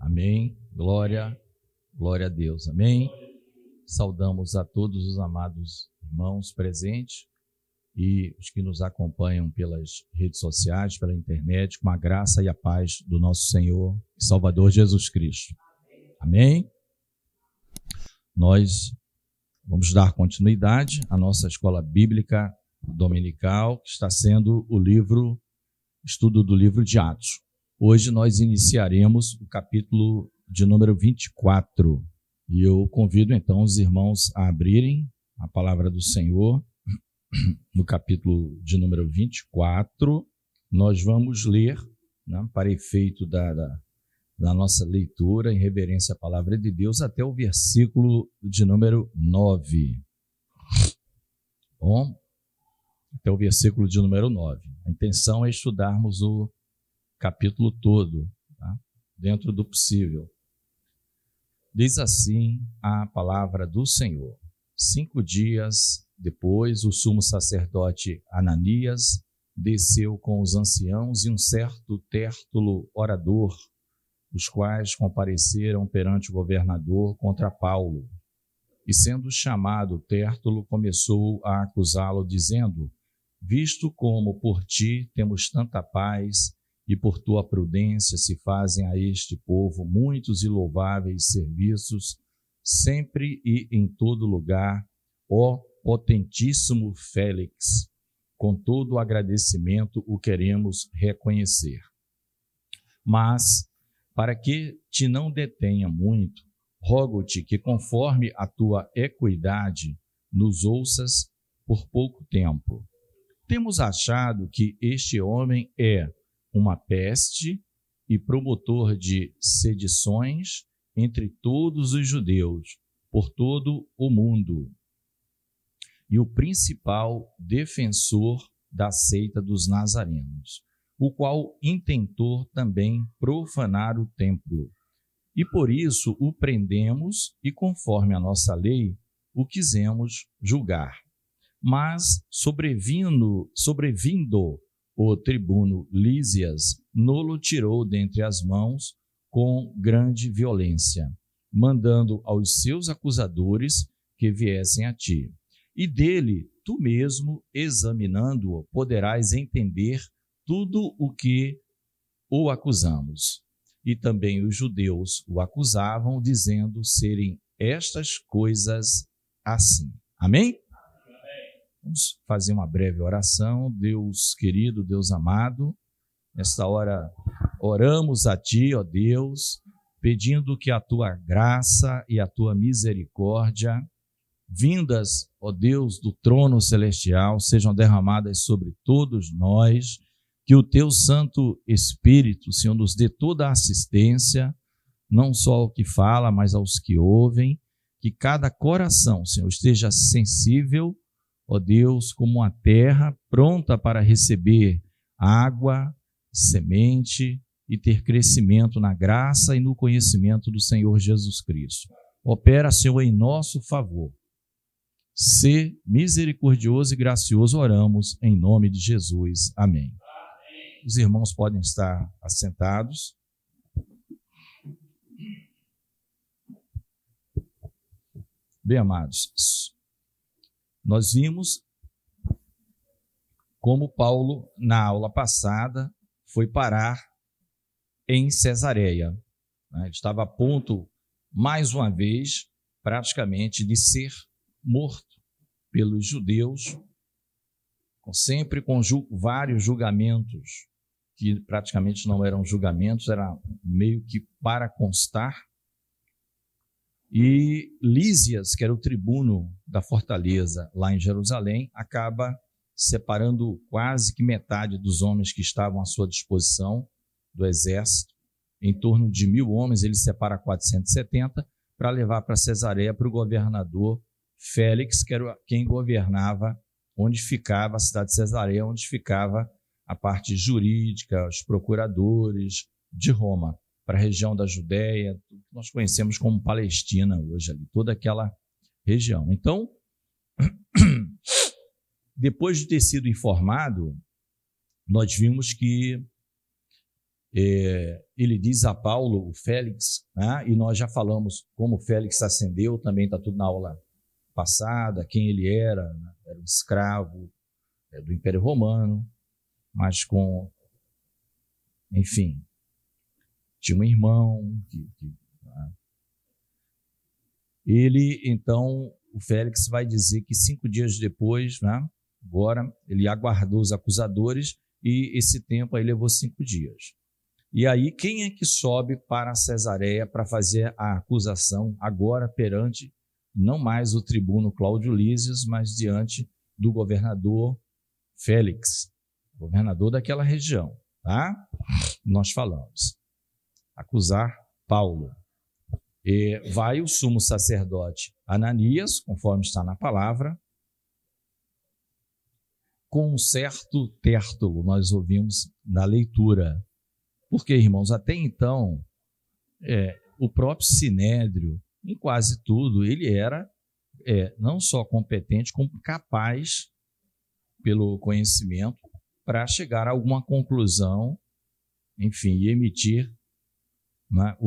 Amém. Glória a Deus. Amém. Saudamos a todos os amados irmãos presentes e os que nos acompanham pelas redes sociais, pela internet, com a graça e a paz do nosso Senhor e Salvador Jesus Cristo. Amém. Nós vamos dar continuidade à nossa escola bíblica dominical, que está sendo o estudo do livro de Atos. Hoje nós iniciaremos o capítulo de número 24. E eu convido então os irmãos a abrirem a palavra do Senhor no capítulo de número 24. Nós vamos ler, né, para efeito da nossa leitura, em reverência à palavra de Deus, até o versículo de número 9. Bom, até o versículo de número 9. A intenção é estudarmos o capítulo todo, tá? Dentro do possível. Diz assim a palavra do Senhor. 5 dias depois, o sumo sacerdote Ananias desceu com os anciãos e um certo Tértulo orador, os quais compareceram perante o governador contra Paulo. E sendo chamado Tértulo, começou a acusá-lo, dizendo: visto como por ti temos tanta paz e por tua prudência se fazem a este povo muitos e louváveis serviços, sempre e em todo lugar, ó potentíssimo Félix, com todo o agradecimento o queremos reconhecer. Mas, para que te não detenha muito, rogo-te que, conforme a tua equidade, nos ouças por pouco tempo. Temos achado que este homem é uma peste e promotor de sedições entre todos os judeus, por todo o mundo, e o principal defensor da seita dos nazarenos, o qual intentou também profanar o templo. E por isso o prendemos e, conforme a nossa lei, o quisemos julgar. Mas, sobrevindo o tribuno Lísias, nolo tirou dentre as mãos com grande violência, mandando aos seus acusadores que viessem a ti. E dele, tu mesmo, examinando-o, poderás entender tudo o que o acusamos. E também os judeus o acusavam, dizendo serem estas coisas assim. Amém? Vamos fazer uma breve oração. Deus querido, Deus amado, nesta hora oramos a Ti, ó Deus, pedindo que a Tua graça e a Tua misericórdia, vindas, ó Deus, do trono celestial, sejam derramadas sobre todos nós, que o Teu Santo Espírito, Senhor, nos dê toda a assistência, não só ao que fala, mas aos que ouvem, que cada coração, Senhor, esteja sensível, ó Deus, como uma terra pronta para receber água, semente e ter crescimento na graça e no conhecimento do Senhor Jesus Cristo. Opera, Senhor, em nosso favor. Sê misericordioso e gracioso, oramos em nome de Jesus. Amém. Os irmãos podem estar assentados. Bem, amados, nós vimos como Paulo, na aula passada, foi parar em Cesareia. Ele estava a ponto, mais uma vez, praticamente, de ser morto pelos judeus, sempre com vários julgamentos, que praticamente não eram julgamentos, era meio que para constar. E Lísias, que era o tribuno da fortaleza lá em Jerusalém, acaba separando quase que metade dos homens que estavam à sua disposição do exército, em torno de 1.000 homens, ele separa 470 para levar para Cesareia para o governador Félix, que era quem governava onde ficava a cidade de Cesareia, onde ficava a parte jurídica, os procuradores de Roma, para a região da Judéia, que nós conhecemos como Palestina hoje, ali, toda aquela região. Então, depois de ter sido informado, nós vimos que ele diz a Paulo, o Félix, né? E nós já falamos como o Félix ascendeu, também está tudo na aula passada, quem ele era, né? Era um escravo do Império Romano, mas enfim, tinha um irmão né? Ele, então, o Félix vai dizer que 5 dias depois, né? Agora, ele aguardou os acusadores e esse tempo aí levou 5 dias. E aí, quem é que sobe para Cesareia para fazer a acusação agora perante, não mais o tribuno Cláudio Lísias, mas diante do governador Félix, governador daquela região, tá? Nós falamos. Acusar Paulo. Vai o sumo sacerdote Ananias, conforme está na palavra, com um certo Tértulo, nós ouvimos na leitura. Porque, irmãos, até então, o próprio Sinédrio, em quase tudo, ele era não só competente, como capaz, pelo conhecimento, para chegar a alguma conclusão, enfim, e emitir, né,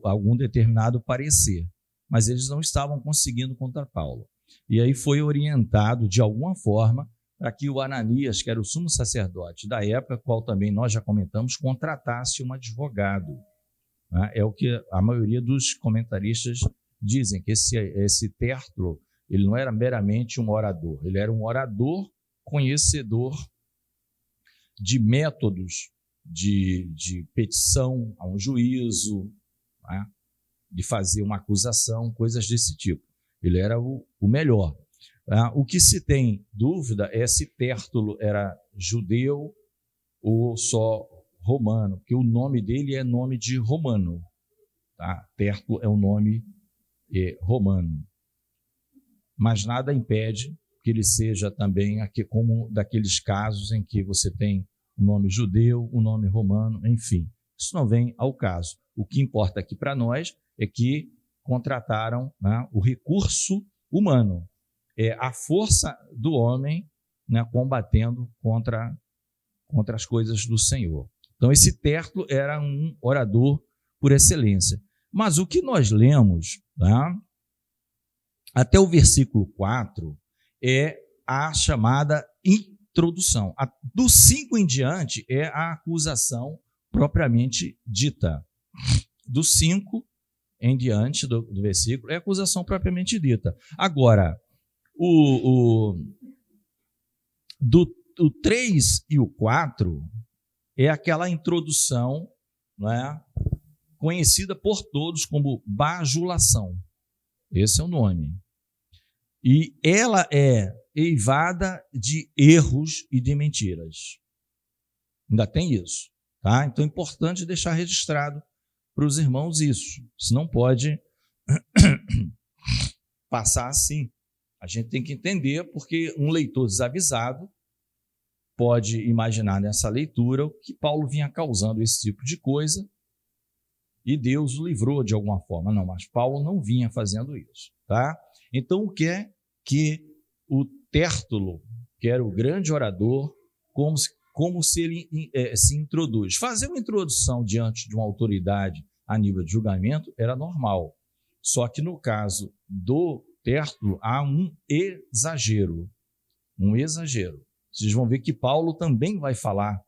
algum determinado parecer. Mas eles não estavam conseguindo contra Paulo. E aí foi orientado, de alguma forma, para que o Ananias, que era o sumo sacerdote da época, qual também nós já comentamos, contratasse um advogado. Né? É o que a maioria dos comentaristas dizem, que esse Tértulo, ele não era meramente um orador, ele era um orador conhecedor de métodos de petição a um juízo, né? De fazer uma acusação, coisas desse tipo. Ele era o melhor. O que se tem dúvida é se Tértulo era judeu ou só romano, porque o nome dele é nome de romano. Tá? Tértulo é um nome romano. Mas nada impede que ele seja também aqui como daqueles casos em que você tem um nome judeu, um nome romano, enfim. Isso não vem ao caso. O que importa aqui para nós é que contrataram, né, o recurso humano. A força do homem, né, combatendo contra as coisas do Senhor. Então, esse Tértulo era um orador por excelência. Mas o que nós lemos, tá, até o versículo 4, é a chamada introdução. Do 5 em diante é a acusação propriamente dita. Do 5 em diante do versículo é a acusação propriamente dita. Agora, do 3 e o 4 é aquela introdução, né, conhecida por todos como bajulação. Esse é o nome. E ela é eivada de erros e de mentiras. Ainda tem isso. Tá? Então é importante deixar registrado para os irmãos isso. Senão pode passar assim. A gente tem que entender, porque um leitor desavisado pode imaginar nessa leitura que Paulo vinha causando esse tipo de coisa e Deus o livrou de alguma forma. Não, mas Paulo não vinha fazendo isso. Tá? Então, o que é que o Tértulo, que era o grande orador, como se ele se introduz? Fazer uma introdução diante de uma autoridade a nível de julgamento era normal. Só que no caso do Tértulo há um exagero. Um exagero. Vocês vão ver que Paulo também vai falar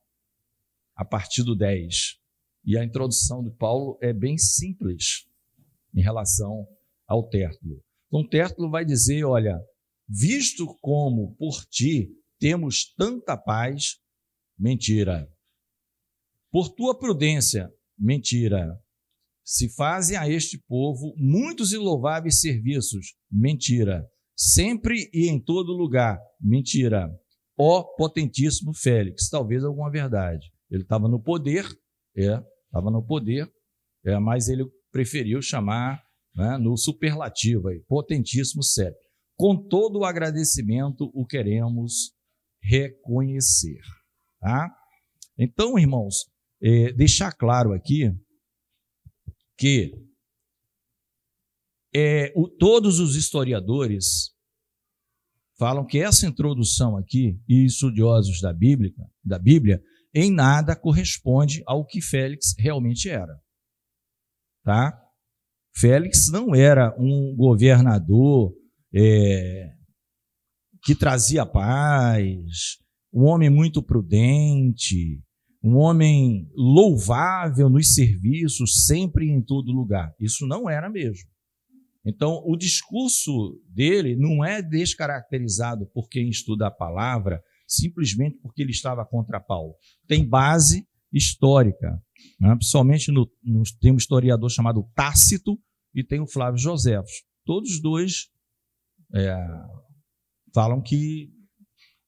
a partir do 10. E a introdução de Paulo é bem simples em relação ao Tértulo. Então, Tértulo vai dizer, olha, visto como por ti temos tanta paz, mentira. Por tua prudência, mentira. Se fazem a este povo muitos e louváveis serviços, mentira. Sempre e em todo lugar, mentira. Ó potentíssimo Félix, talvez alguma verdade. Ele estava no poder, mas ele preferiu chamar, né, no superlativo, aí, potentíssimo Félix. Com todo o agradecimento o queremos reconhecer. Tá? Então, irmãos, deixar claro aqui que todos os historiadores falam que essa introdução aqui, e estudiosos da Bíblia, em nada corresponde ao que Félix realmente era. Tá? Félix não era um governador que trazia paz, um homem muito prudente, um homem louvável nos serviços, sempre e em todo lugar. Isso não era mesmo. Então, o discurso dele não é descaracterizado por quem estuda a palavra, simplesmente porque ele estava contra Paulo. Tem base histórica, né? Principalmente tem um historiador chamado Tácito e tem o Flávio Joséfo. Todos os dois falam que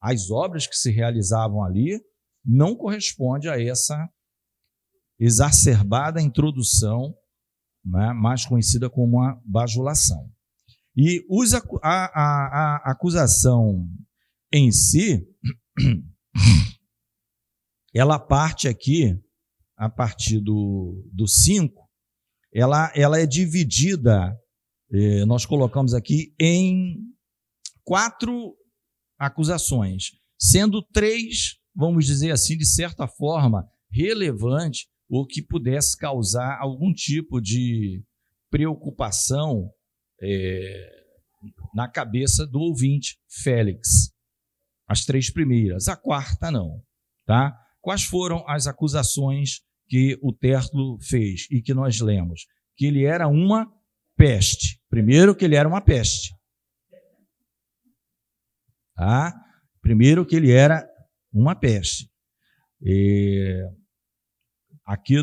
as obras que se realizavam ali não correspondem a essa exacerbada introdução, né, mais conhecida como a bajulação. E a acusação em si, ela parte aqui, a partir do 5, ela é dividida, nós colocamos aqui, em 4 acusações, sendo 3, vamos dizer assim, de certa forma, relevante, ou que pudesse causar algum tipo de preocupação na cabeça do ouvinte, Félix. As 3 primeiras, a 4ª não. Tá? Quais foram as acusações que o Tértulo fez e que nós lemos? Que ele era uma peste. Primeiro, que ele era uma peste. Tá? Primeiro, que ele era uma peste. Aqui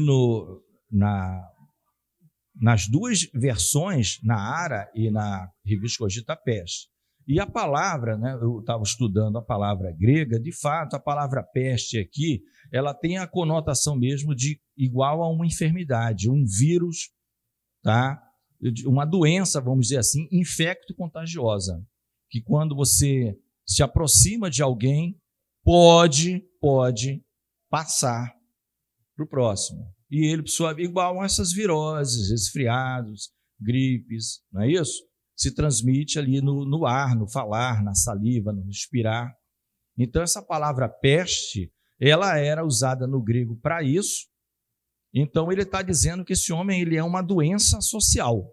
nas 2 versões, na Ara e na Revista Cogita, peste. E a palavra, né, eu estava estudando a palavra grega, de fato, a palavra peste aqui, ela tem a conotação mesmo de igual a uma enfermidade, um vírus, tá? Uma doença, vamos dizer assim, infecto-contagiosa, que quando você se aproxima de alguém, pode passar para o próximo. E ele, por sua vez, igual a essas viroses, resfriados, gripes, não é isso? Se transmite ali no ar, no falar, na saliva, no respirar. Então, essa palavra peste, ela era usada no grego para isso. Então, ele está dizendo que esse homem ele é uma doença social.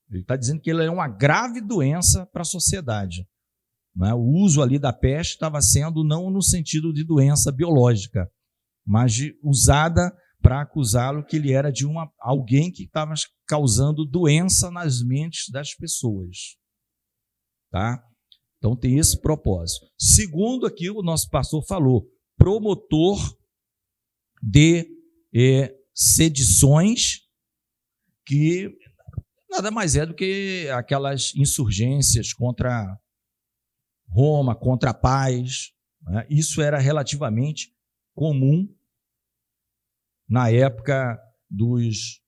Ele está dizendo que ele é uma grave doença para a sociedade. Não é? O uso ali da peste estava sendo não no sentido de doença biológica, mas usada para acusá-lo que ele era de alguém que estava causando doença nas mentes das pessoas. Tá? Então tem esse propósito. Segundo aqui o nosso pastor falou, promotor de sedições, que nada mais é do que aquelas insurgências contra Roma, contra a paz, né? Isso era relativamente comum na época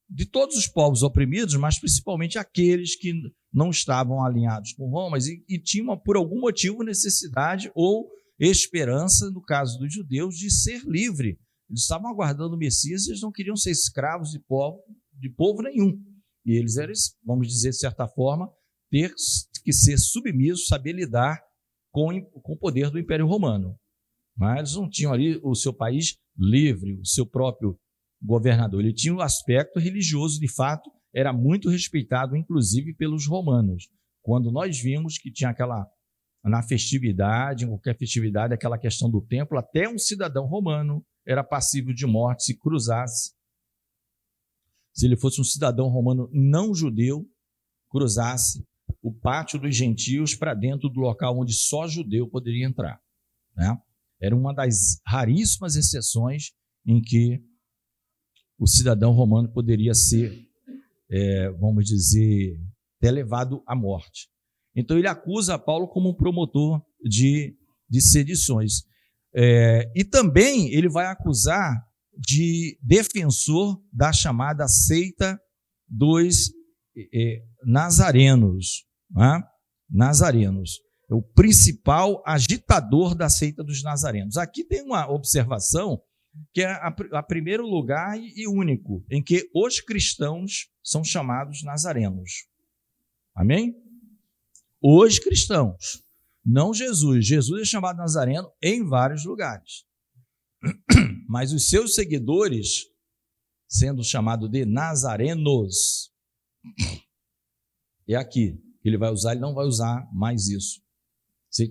de todos os povos oprimidos, mas principalmente aqueles que não estavam alinhados com Roma e tinham, por algum motivo, necessidade ou esperança, no caso dos judeus, de ser livre. Eles estavam aguardando o Messias e eles não queriam ser escravos de povo nenhum. E eles eram, vamos dizer, de certa forma, ter que ser submissos, saber lidar com o poder do Império Romano. Mas eles não tinham ali o seu país livre, o seu próprio governador. Ele tinha um aspecto religioso, de fato, era muito respeitado, inclusive pelos romanos. Quando nós vimos que tinha na festividade, em qualquer festividade, aquela questão do templo, até um cidadão romano era passível de morte se cruzasse. Se ele fosse um cidadão romano não judeu, cruzasse o pátio dos gentios para dentro do local onde só judeu poderia entrar, né? Era uma das raríssimas exceções em que o cidadão romano poderia ser, vamos dizer, até levado à morte. Então ele acusa Paulo como um promotor de sedições. E também ele vai acusar de defensor da chamada seita dos nazarenos. Né? Nazarenos. É o principal agitador da seita dos nazarenos. Aqui tem uma observação que é a primeiro lugar e único, em que os cristãos são chamados nazarenos. Amém? Os cristãos, não Jesus. Jesus é chamado nazareno em vários lugares. Mas os seus seguidores, sendo chamados de nazarenos, é aqui que ele vai usar, ele não vai usar mais isso.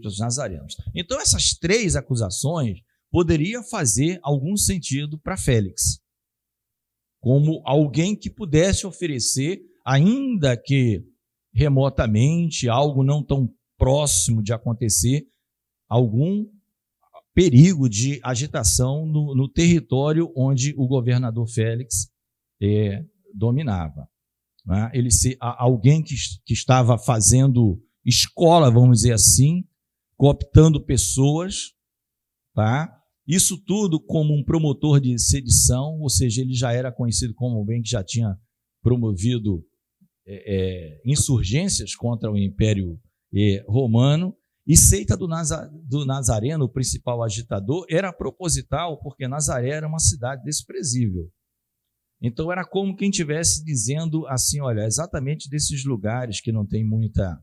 Os nazarenos. Então, essas três acusações poderia fazer algum sentido para Félix, como alguém que pudesse oferecer, ainda que remotamente, algo não tão próximo de acontecer, algum perigo de agitação no território onde o governador Félix dominava. Né? Alguém que estava fazendo escola, vamos dizer assim, cooptando pessoas, tá? Isso tudo como um promotor de sedição, ou seja, ele já era conhecido como alguém que já tinha promovido insurgências contra o Império Romano, e seita do Nazareno, o principal agitador, era proposital, porque Nazaré era uma cidade desprezível. Então era como quem estivesse dizendo assim, olha, exatamente desses lugares que não tem muita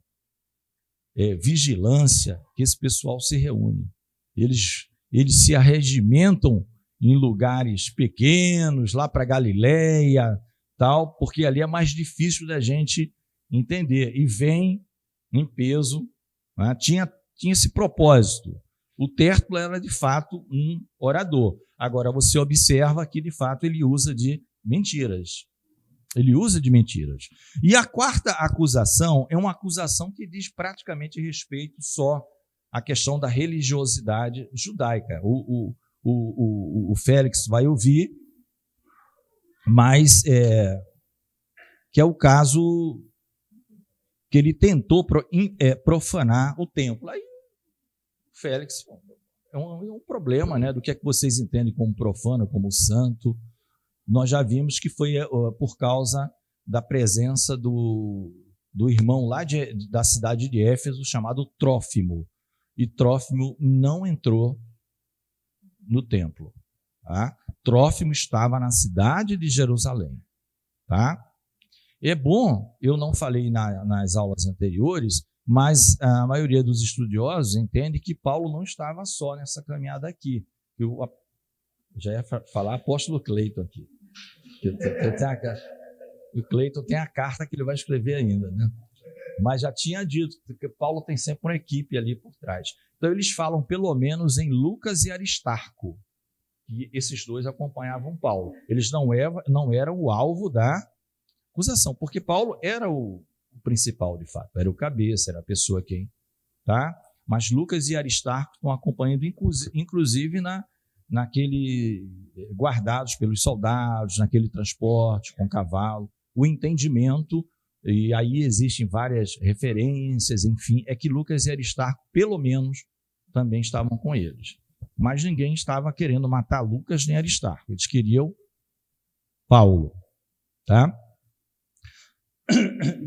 vigilância, que esse pessoal se reúne. Eles se arregimentam em lugares pequenos, lá para Galileia, tal, porque ali é mais difícil da gente entender. E vem em peso, né? Tinha esse propósito. O Tértulo era, de fato, um orador. Agora, você observa que, de fato, ele usa de mentiras. Ele usa de mentiras. E a quarta acusação é uma acusação que diz praticamente respeito só à questão da religiosidade judaica. O Félix vai ouvir, mas que é o caso que ele tentou profanar o templo. Aí o Félix é um problema, né, do que é que vocês entendem como profano, como santo. Nós já vimos que foi por causa da presença do irmão lá da cidade de Éfeso, chamado Trófimo. E Trófimo não entrou no templo. Tá? Trófimo estava na cidade de Jerusalém. Tá? É bom, eu não falei nas aulas anteriores, mas a maioria dos estudiosos entende que Paulo não estava só nessa caminhada aqui. Eu já ia falar apóstolo Cleiton aqui. O Cleiton tem a carta que ele vai escrever ainda, né? Mas já tinha dito que Paulo tem sempre uma equipe ali por trás. Então eles falam pelo menos em Lucas e Aristarco, que esses dois acompanhavam Paulo. Eles não eram o alvo da acusação, porque Paulo era o principal, de fato, era o cabeça, era a pessoa tá? Mas Lucas e Aristarco estão acompanhando, inclusive naquele guardados pelos soldados, naquele transporte com cavalo, o entendimento, e aí existem várias referências, enfim, é que Lucas e Aristarco, pelo menos, também estavam com eles. Mas ninguém estava querendo matar Lucas nem Aristarco, eles queriam Paulo, tá?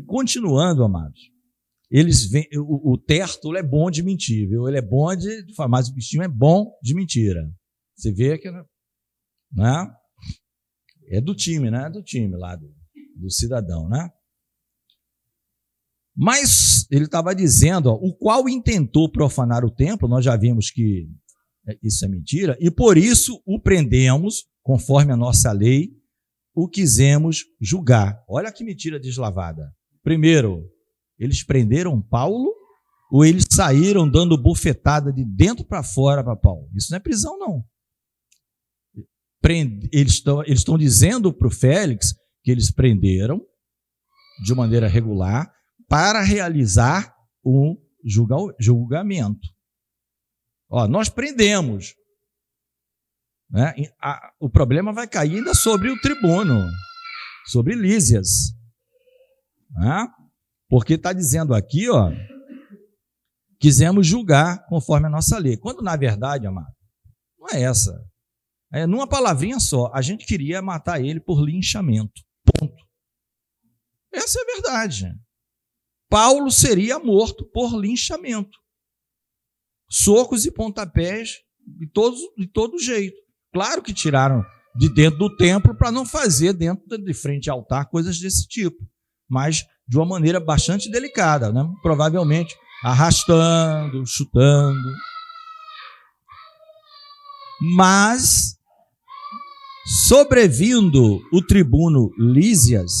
Continuando, amados, o Tértulo é bom de mentir, viu? Ele é bom mas o bichinho é bom de mentira. Você vê que, né? É do time, né? Do time lá, do cidadão, né? Mas ele estava dizendo, o qual intentou profanar o templo, nós já vimos que isso é mentira, e por isso o prendemos, conforme a nossa lei, o quisemos julgar. Olha que mentira deslavada. Primeiro, eles prenderam Paulo ou eles saíram dando bufetada de dentro para fora para Paulo? Isso não é prisão, não. Eles estão dizendo para o Félix que eles prenderam de maneira regular para realizar um julgamento. Nós prendemos. Né? O problema vai cair ainda sobre o tribuno, sobre Lísias. Né? Porque está dizendo aqui, quisemos julgar conforme a nossa lei. Quando, na verdade, amado, não é essa. É numa palavrinha só, a gente queria matar ele por linchamento. Ponto. Essa é a verdade. Paulo seria morto por linchamento. Socos e pontapés de todo jeito. Claro que tiraram de dentro do templo para não fazer de frente ao altar coisas desse tipo, mas de uma maneira bastante delicada, né? Provavelmente arrastando, chutando. Mas, sobrevindo o tribuno Lísias,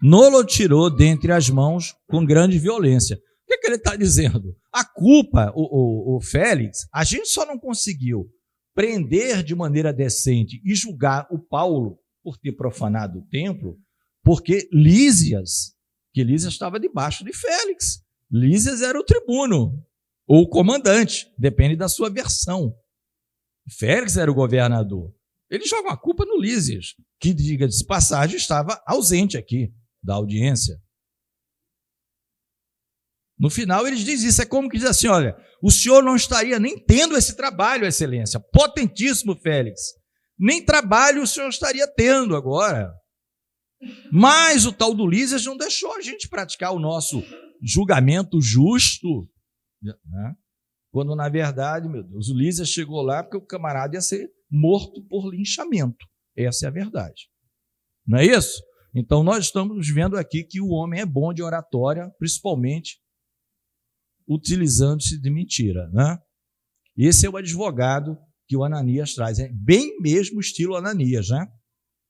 nolo tirou dentre as mãos com grande violência. O que ele está dizendo? A culpa, o Félix, a gente só não conseguiu prender de maneira decente e julgar o Paulo por ter profanado o templo, porque Lísias estava debaixo de Félix. Lísias era o tribuno, ou o comandante, depende da sua versão. Félix era o governador. Eles jogam a culpa no Lísias, que, diga-se de passagem, estava ausente aqui da audiência. No final, eles dizem isso. É como que diz assim, olha, o senhor não estaria nem tendo esse trabalho, excelência. Potentíssimo Félix. Nem trabalho o senhor estaria tendo agora. Mas o tal do Lísias não deixou a gente praticar o nosso julgamento justo, né? Quando, na verdade, meu Deus, o Lísias chegou lá porque o camarada ia ser morto por linchamento. Essa é a verdade. Não é isso? Então, nós estamos vendo aqui que o homem é bom de oratória, principalmente utilizando-se de mentira, né? Esse é o advogado que o Ananias traz. É bem mesmo estilo Ananias, né?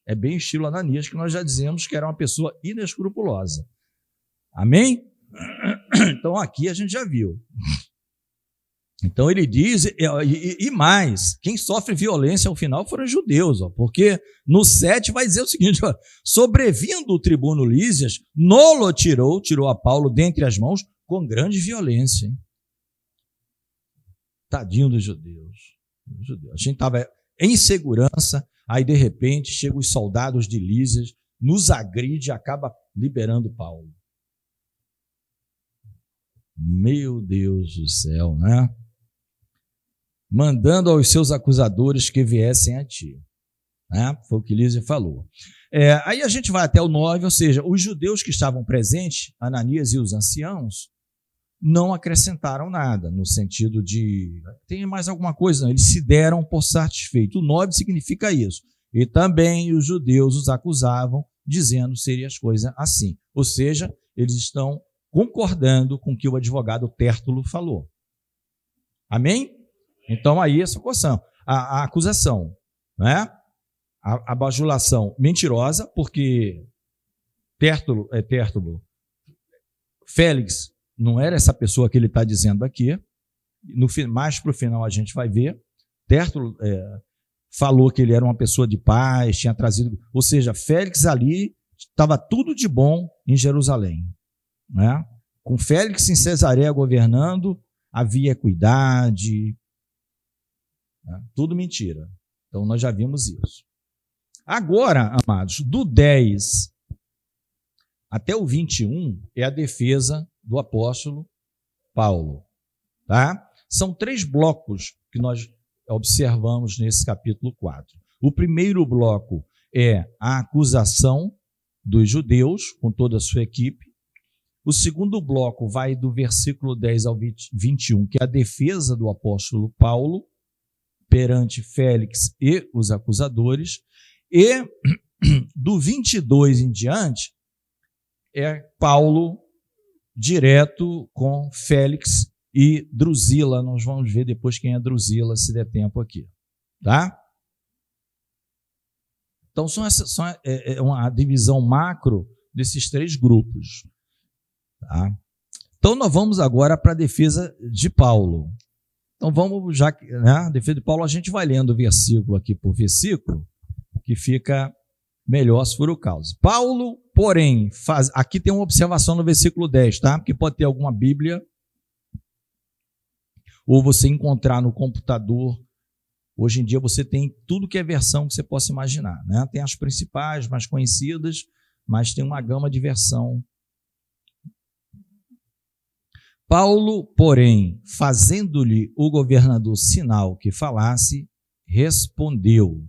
É bem estilo Ananias, que nós já dizemos que era uma pessoa inescrupulosa. Amém? Então, aqui a gente já viu. Então, ele diz, e mais, quem sofre violência ao final foram os judeus, porque no 7 vai dizer o seguinte, sobrevindo o tribuno Lísias, nolo tirou a Paulo dentre as mãos com grande violência. Hein? Tadinho dos judeus. A gente estava em segurança, aí de repente chegam os soldados de Lísias, nos agride e acaba liberando Paulo. Meu Deus do céu, né? Mandando aos seus acusadores que viessem a ti. Né? Foi o que Lísias falou. Aí a gente vai até o 9, ou seja, os judeus que estavam presentes, Ananias e os anciãos, não acrescentaram nada, no sentido de, tem mais alguma coisa? Não, eles se deram por satisfeitos. O 9 significa isso. E também os judeus os acusavam, dizendo seriam as coisas assim. Ou seja, eles estão concordando com o que o advogado Tértulo falou. Amém? Então, aí essa a acusação, né? A bajulação mentirosa, porque Tértulo, Félix não era essa pessoa que ele está dizendo aqui. Mais para o final a gente vai ver. Tértulo falou que ele era uma pessoa de paz, tinha trazido... Ou seja, Félix ali estava tudo de bom em Jerusalém. Né? Com Félix em Cesareia governando, havia equidade, né? Tudo mentira. Então nós já vimos isso. Agora, amados, do 10 até o 21 é a defesa do apóstolo Paulo. Tá? São 3 blocos que nós observamos nesse capítulo 4. O primeiro bloco é a acusação dos judeus com toda a sua equipe. O segundo bloco vai do versículo 10 ao 21, que é a defesa do apóstolo Paulo perante Félix e os acusadores. E do 22 em diante é Paulo direto com Félix e Drusila. Nós vamos ver depois quem é Drusila, se der tempo aqui. Tá? Então, é uma divisão macro desses 3 grupos. Tá? Então, nós vamos agora para a defesa de Paulo. Então, vamos já, né? A defesa de Paulo, a gente vai lendo versículo aqui por versículo, que fica melhor se for o caso. Paulo, porém, aqui tem uma observação no versículo 10, tá? Porque pode ter alguma Bíblia, ou você encontrar no computador. Hoje em dia você tem tudo que é versão que você possa imaginar, né? Tem as principais, mais conhecidas, mas tem uma gama de versão. Paulo, porém, fazendo-lhe o governador sinal que falasse, respondeu: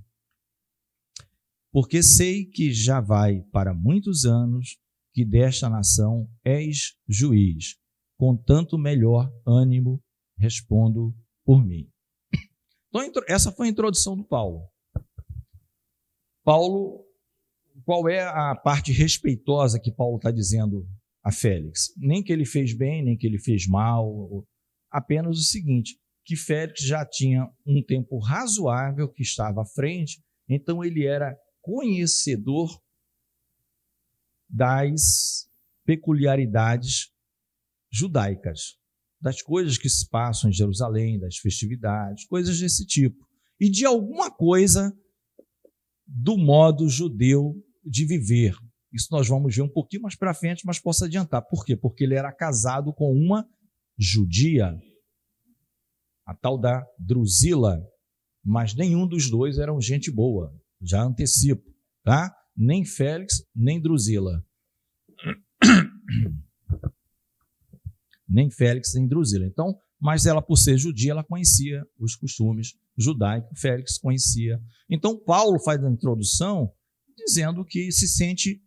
porque sei que já vai para muitos anos que desta nação és juiz, com tanto melhor ânimo respondo por mim. Então, essa foi a introdução do Paulo. Paulo, qual é a parte respeitosa que Paulo está dizendo a Félix? Nem que ele fez bem, nem que ele fez mal, apenas o seguinte: que Félix já tinha um tempo razoável que estava à frente, então ele era conhecedor das peculiaridades judaicas, das coisas que se passam em Jerusalém, das festividades, coisas desse tipo, e de alguma coisa do modo judeu de viver. Isso nós vamos ver um pouquinho mais para frente, mas posso adiantar. Por quê? Porque ele era casado com uma judia, a tal da Drusila, mas nenhum dos dois eram gente boa, já antecipo, tá? Nem Félix, nem Drusila. Nem Félix, nem Drusila. Então, mas ela, por ser judia, ela conhecia os costumes judaicos, Félix conhecia. Então, Paulo faz a introdução dizendo que se sente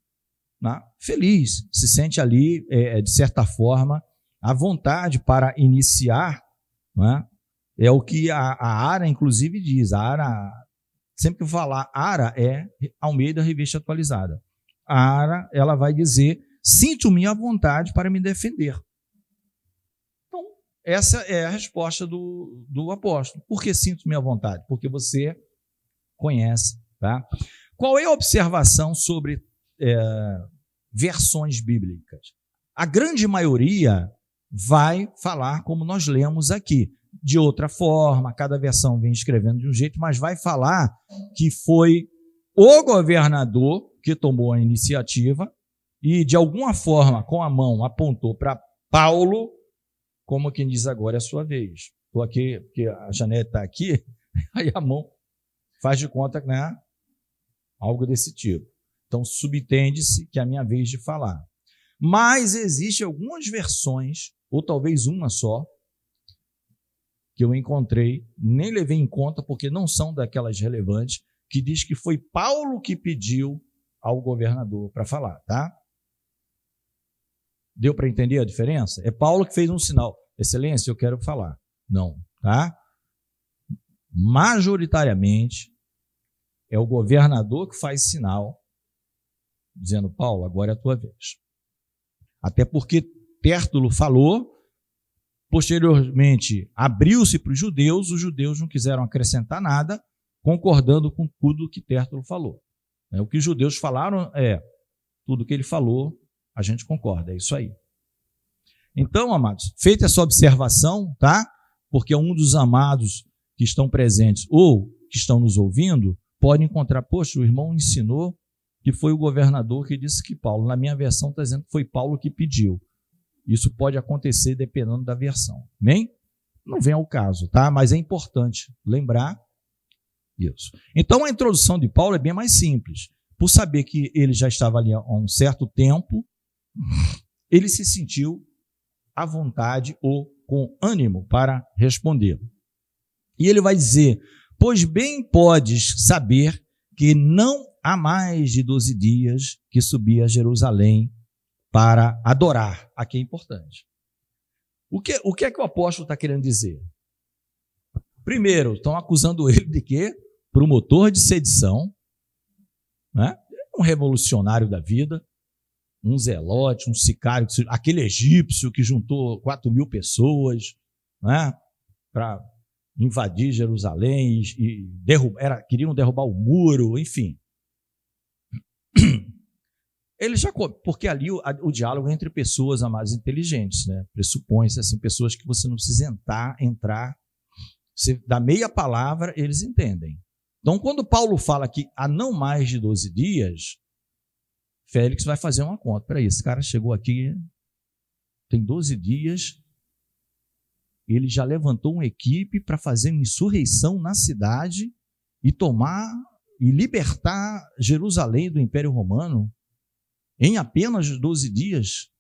feliz, se sente ali, de certa forma, à vontade para iniciar, é o que a Ara, inclusive, diz. A Ara, sempre que eu falar Ara, é Almeida Revista Atualizada. A Ara, ela vai dizer, sinto-me à vontade para me defender. Então, essa é a resposta do apóstolo. Por que sinto-me à vontade? Porque você conhece, tá? Qual é a observação sobre versões bíblicas? A grande maioria vai falar como nós lemos aqui, de outra forma, cada versão vem escrevendo de um jeito, mas vai falar que foi o governador que tomou a iniciativa e, de alguma forma, com a mão, apontou para Paulo, como quem diz agora é a sua vez. Estou aqui, porque a Janete está aqui, aí a mão faz de conta, algo desse tipo. Então, subentende-se que é a minha vez de falar. Mas existem algumas versões, ou talvez uma só, que eu encontrei, nem levei em conta, porque não são daquelas relevantes, que diz que foi Paulo que pediu ao governador para falar, tá? Deu para entender a diferença? É Paulo que fez um sinal. Excelência, eu quero falar. Não, tá? Majoritariamente, é o governador que faz sinal, dizendo, Paulo, agora é a tua vez. Até porque Tértulo falou, posteriormente abriu-se para os judeus não quiseram acrescentar nada, concordando com tudo que Tértulo falou. O que os judeus falaram tudo que ele falou, a gente concorda, é isso aí. Então, amados, feita essa observação, tá? Porque um dos amados que estão presentes ou que estão nos ouvindo, pode encontrar, poxa, o irmão ensinou que foi o governador que disse que Paulo, na minha versão está dizendo que foi Paulo que pediu. Isso pode acontecer dependendo da versão. Amém? Não vem ao caso, tá? Mas é importante lembrar isso. Então, a introdução de Paulo é bem mais simples. Por saber que ele já estava ali há um certo tempo, ele se sentiu à vontade ou com ânimo para responder. E ele vai dizer, pois bem podes saber que não há mais de 12 dias que subi a Jerusalém para adorar. Aqui é importante. O que é que o apóstolo está querendo dizer? Primeiro, estão acusando ele de quê? Promotor de sedição, um revolucionário da vida, um zelote, um sicário, aquele egípcio que juntou 4.000 pessoas para invadir Jerusalém e queriam derrubar o muro, enfim. Ele já, porque ali o diálogo é entre pessoas mais inteligentes, pressupõe-se assim, pessoas que você não precisa entrar, você dá meia palavra, eles entendem. Então, quando Paulo fala que há não mais de 12 dias, Félix vai fazer uma conta. Peraí, esse cara chegou aqui, tem 12 dias, ele já levantou uma equipe para fazer uma insurreição na cidade e tomar e libertar Jerusalém do Império Romano em apenas 12 dias.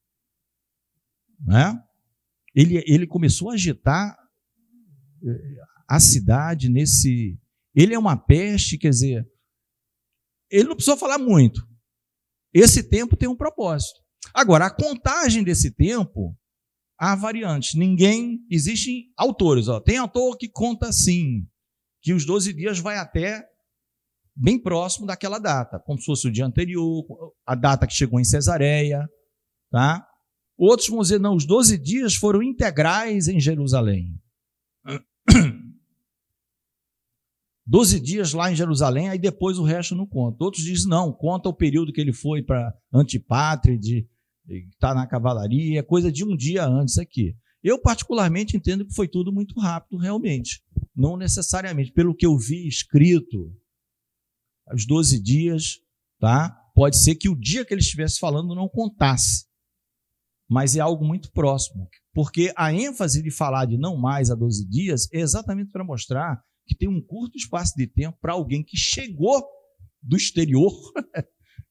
Ele começou a agitar a cidade nesse... Ele é uma peste, quer dizer, ele não precisou falar muito. Esse tempo tem um propósito. Agora, a contagem desse tempo, há variantes. Existem autores. Tem autor que conta assim, que os 12 dias vai até bem próximo daquela data, como se fosse o dia anterior, a data que chegou em Cesareia. Tá? Outros vão dizer, não, os 12 dias foram integrais em Jerusalém. 12 dias lá em Jerusalém, aí depois o resto não conta. Outros dizem, não, conta o período que ele foi para Antipátride, está na cavalaria, coisa de um dia antes aqui. Eu, particularmente, entendo que foi tudo muito rápido, realmente. Não necessariamente. Pelo que eu vi escrito, os 12 dias, tá? Pode ser que o dia que ele estivesse falando não contasse. Mas é algo muito próximo. Porque a ênfase de falar de não mais a 12 dias é exatamente para mostrar que tem um curto espaço de tempo para alguém que chegou do exterior,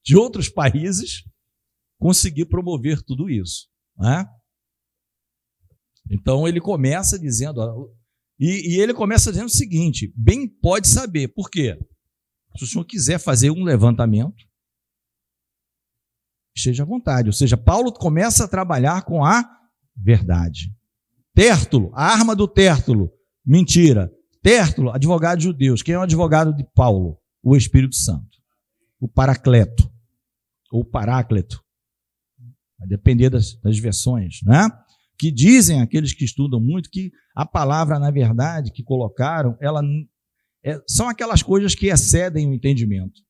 de outros países, conseguir promover tudo isso, né? Então ele começa dizendo, e ele começa dizendo o seguinte: bem pode saber, por quê? Se o senhor quiser fazer um levantamento, esteja à vontade. Ou seja, Paulo começa a trabalhar com a verdade. Tértulo, a arma do Tértulo, mentira. Tértulo, advogado de judeus. Quem é o advogado de Paulo? O Espírito Santo. O Paracleto, ou Paráclito. Vai depender das versões, né? Que dizem aqueles que estudam muito que a palavra, na verdade, que colocaram, são aquelas coisas que excedem o entendimento,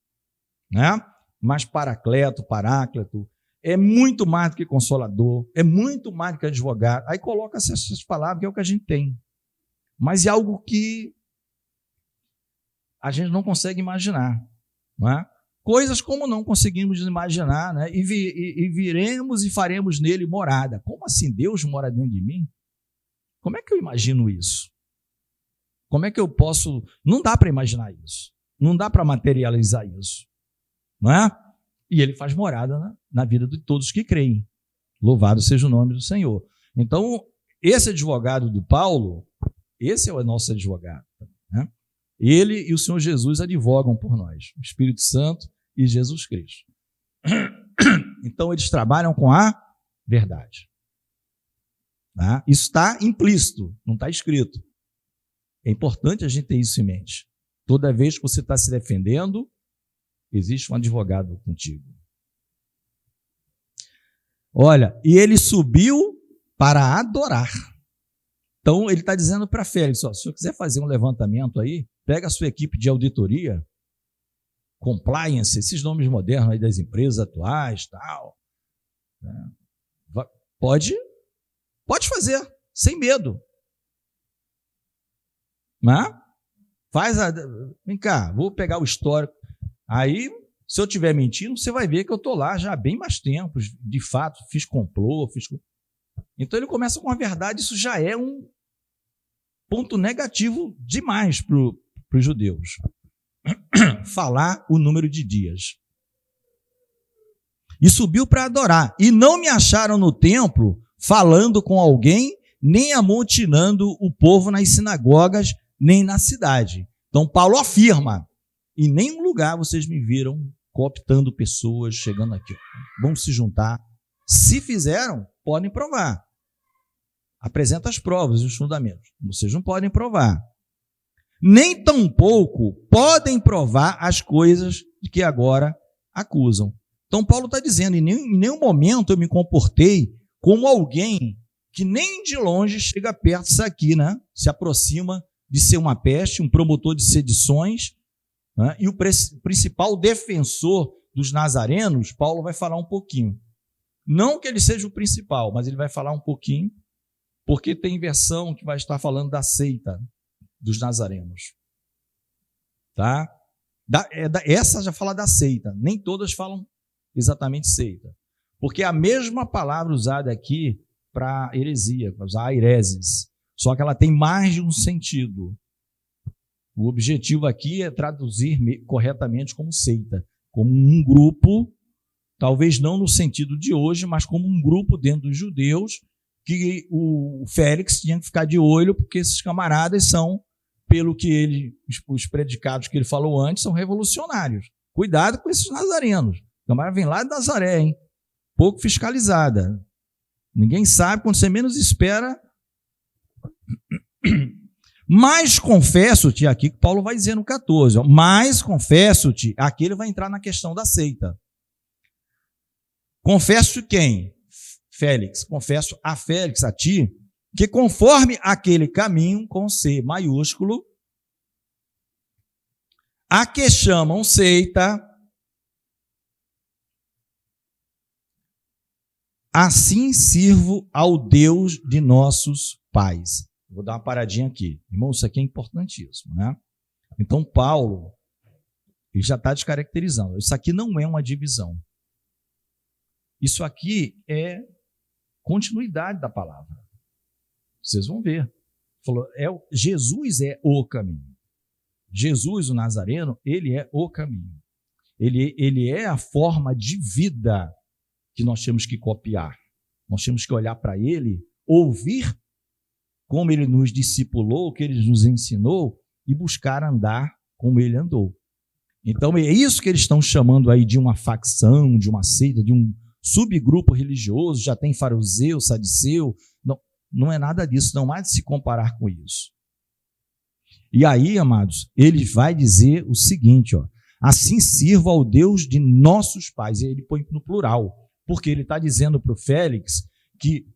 né? Mas Paracleto, Paráclito, é muito mais do que consolador, é muito mais do que advogado. Aí coloca-se essas palavras, que é o que a gente tem. Mas é algo que a gente não consegue imaginar, não é? Coisas como não conseguimos imaginar, né? E viremos e faremos nele morada. Como assim Deus mora dentro de mim? Como é que eu imagino isso? Como é que eu posso... Não dá para imaginar isso. Não dá para materializar isso. Não é? E ele faz morada na vida de todos que creem. Louvado seja o nome do Senhor. Então, esse advogado de Paulo, esse é o nosso advogado, né? Ele e o Senhor Jesus advogam por nós. O Espírito Santo e Jesus Cristo. Então, eles trabalham com a verdade. Tá? Isso está implícito, não está escrito. É importante a gente ter isso em mente. Toda vez que você está se defendendo, existe um advogado contigo. Olha, e ele subiu para adorar. Então, ele está dizendo para Félix, ó, se você quiser fazer um levantamento aí, pega a sua equipe de auditoria, compliance, esses nomes modernos aí das empresas atuais, tal. Né? Pode fazer, sem medo. Né? Vem cá, vou pegar o histórico. Aí, se eu estiver mentindo, você vai ver que eu estou lá já há bem mais tempo. De fato, fiz complô. Então, ele começa com a verdade. Isso já é um ponto negativo demais para os judeus. Falar o número de dias. E subiu para adorar. E não me acharam no templo falando com alguém, nem amontinando o povo nas sinagogas, nem na cidade. Então, Paulo afirma: em nenhum lugar vocês me viram cooptando pessoas, chegando aqui. Vamos se juntar. Se fizeram, podem provar. Apresenta as provas e os fundamentos. Vocês não podem provar. Nem tampouco podem provar as coisas de que agora acusam. Então, Paulo está dizendo, em nenhum momento eu me comportei como alguém que nem de longe chega perto disso aqui, né? Se aproxima de ser uma peste, um promotor de sedições, né? E o principal defensor dos nazarenos, Paulo vai falar um pouquinho. Não que ele seja o principal, mas ele vai falar um pouquinho, porque tem versão que vai estar falando da seita dos nazarenos. Tá? Essa já fala da seita, nem todas falam exatamente seita. Porque é a mesma palavra usada aqui para heresia, para usar hereses, só que ela tem mais de um sentido. O objetivo aqui é traduzir corretamente como seita, como um grupo, talvez não no sentido de hoje, mas como um grupo dentro dos judeus, que o Félix tinha que ficar de olho, porque esses camaradas são, pelo que os predicados que ele falou antes, são revolucionários. Cuidado com esses nazarenos. O camarada vem lá de Nazaré, hein? Pouco fiscalizada. Ninguém sabe, quando você menos espera. Mas confesso-te, aqui que Paulo vai dizer no 14, ó, mas confesso-te, aqui ele vai entrar na questão da seita. Confesso quem? Félix. Confesso a Félix, a ti, que conforme aquele caminho, com C maiúsculo, a que chamam seita, assim sirvo ao Deus de nossos pais. Vou dar uma paradinha aqui. Irmão, isso aqui é importantíssimo, né? Então, Paulo, ele já está descaracterizando. Isso aqui não é uma divisão. Isso aqui é continuidade da palavra. Vocês vão ver. Falou, Jesus é o caminho. Jesus, o Nazareno, ele é o caminho. Ele é a forma de vida que nós temos que copiar. Nós temos que olhar para ele, ouvir como ele nos discipulou, o que ele nos ensinou e buscar andar como ele andou. Então, é isso que eles estão chamando aí de uma facção, de uma seita, de um subgrupo religioso, já tem fariseu, sadiceu. Não é nada disso, não há de se comparar com isso. E aí, amados, ele vai dizer o seguinte, ó, assim sirvo ao Deus de nossos pais. E ele põe no plural, porque ele está dizendo para o Félix que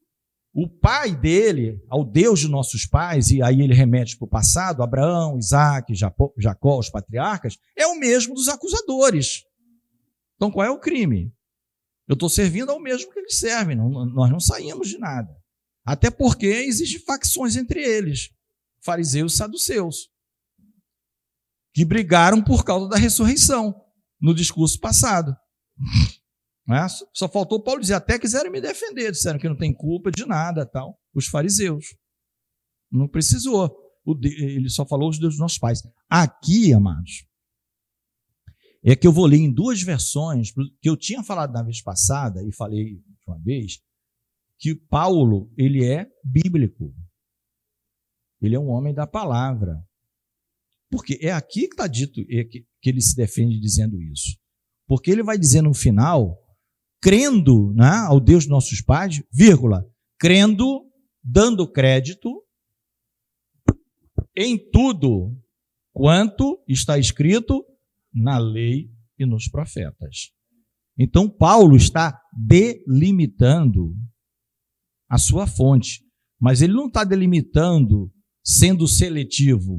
o pai dele, ao Deus de nossos pais, e aí ele remete para o passado, Abraão, Isaac, Jacó, os patriarcas, é o mesmo dos acusadores. Então, qual é o crime? Eu estou servindo ao mesmo que eles servem, nós não saímos de nada. Até porque existem facções entre eles, fariseus e saduceus, que brigaram por causa da ressurreição, no discurso passado. Só faltou Paulo dizer, até quiseram me defender, disseram que não tem culpa de nada, tal. Os fariseus. Não precisou. Ele só falou os Deus dos nossos pais. Aqui, amados, é que eu vou ler em duas versões, que eu tinha falado na vez passada, e falei uma vez, que Paulo, ele é bíblico. Ele é um homem da palavra. Porque é aqui que está dito que ele se defende dizendo isso. Porque ele vai dizer no final, crendo, né, ao Deus de nossos pais, vírgula, crendo, dando crédito em tudo quanto está escrito na lei e nos profetas. Então, Paulo está delimitando a sua fonte, mas ele não está delimitando sendo seletivo.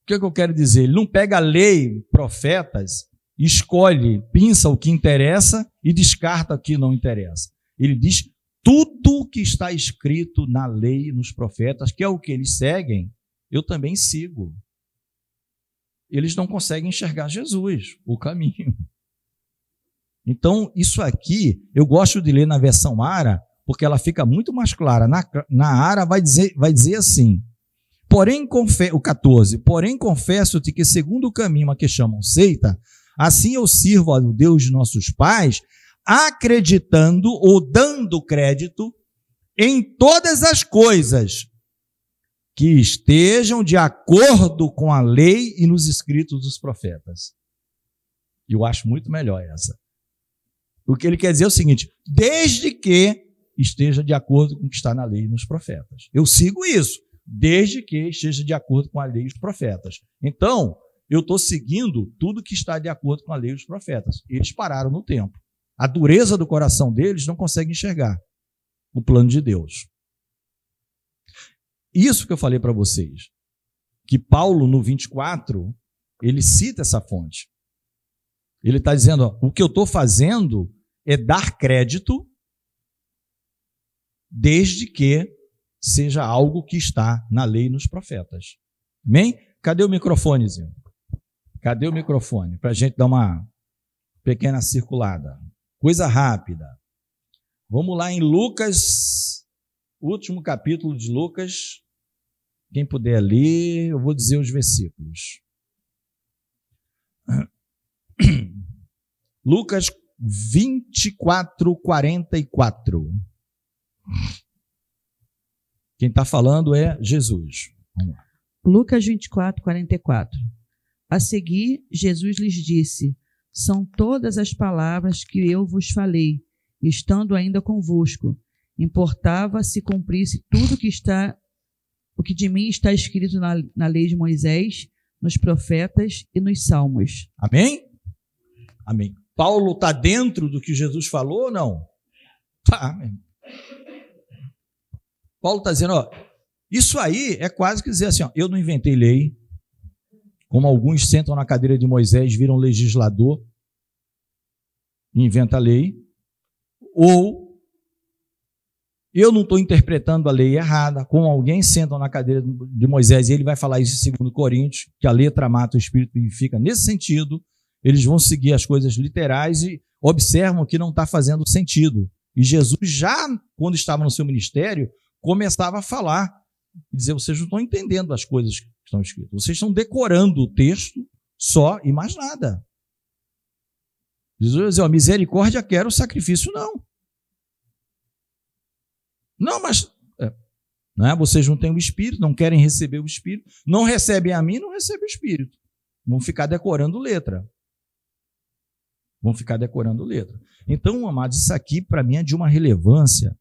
O que eu quero dizer? Ele não pega a lei, profetas, escolhe, pinça o que interessa e descarta o que não interessa. Ele diz tudo o que está escrito na lei e nos profetas, que é o que eles seguem, eu também sigo. Eles não conseguem enxergar Jesus, o caminho. Então, isso aqui, eu gosto de ler na versão ARA, porque ela fica muito mais clara. Na ARA vai dizer assim, o 14, porém confesso-te que segundo o caminho a que chamam seita, assim eu sirvo ao Deus de nossos pais, acreditando ou dando crédito em todas as coisas que estejam de acordo com a lei e nos escritos dos profetas. Eu acho muito melhor essa. O que ele quer dizer é o seguinte, desde que esteja de acordo com o que está na lei e nos profetas. Eu sigo isso, desde que esteja de acordo com a lei e os profetas. Então, eu estou seguindo tudo que está de acordo com a lei e os profetas. Eles pararam no tempo. A dureza do coração deles não consegue enxergar o plano de Deus. Isso que eu falei para vocês, que Paulo, no 24, ele cita essa fonte. Ele está dizendo, ó, o que eu estou fazendo é dar crédito desde que seja algo que está na lei e nos profetas. Amém? Cadê o microfonezinho? Cadê o microfone? Para a gente dar uma pequena circulada. Coisa rápida. Vamos lá em Lucas, último capítulo de Lucas. Quem puder ler, eu vou dizer os versículos. Lucas 24, 44. Quem está falando é Jesus. Vamos lá. Lucas 24, 44. A seguir, Jesus lhes disse, são todas as palavras que eu vos falei, estando ainda convosco. Importava se cumprisse tudo o que de mim está escrito na lei de Moisés, nos profetas e nos salmos. Amém? Amém. Paulo está dentro do que Jesus falou ou não? Tá, amém. Paulo está dizendo, ó, isso aí é quase que dizer assim, ó, eu não inventei lei, como alguns sentam na cadeira de Moisés, viram legislador e inventa a lei, ou eu não estou interpretando a lei errada, como alguém senta na cadeira de Moisés e ele vai falar isso em 2 Coríntios, que a letra mata, o espírito vivifica. Nesse sentido, eles vão seguir as coisas literais e observam que não está fazendo sentido. E Jesus já, quando estava no seu ministério, começava a falar e dizer, vocês não estão entendendo as coisas que estão escritas, vocês estão decorando o texto só e mais nada. Jesus dizia, misericórdia quero, sacrifício não. Não, mas vocês não têm o Espírito, não querem receber o Espírito, não recebem a mim, não recebem o Espírito. Vão ficar decorando letra. Então, amados, isso aqui para mim é de uma relevância.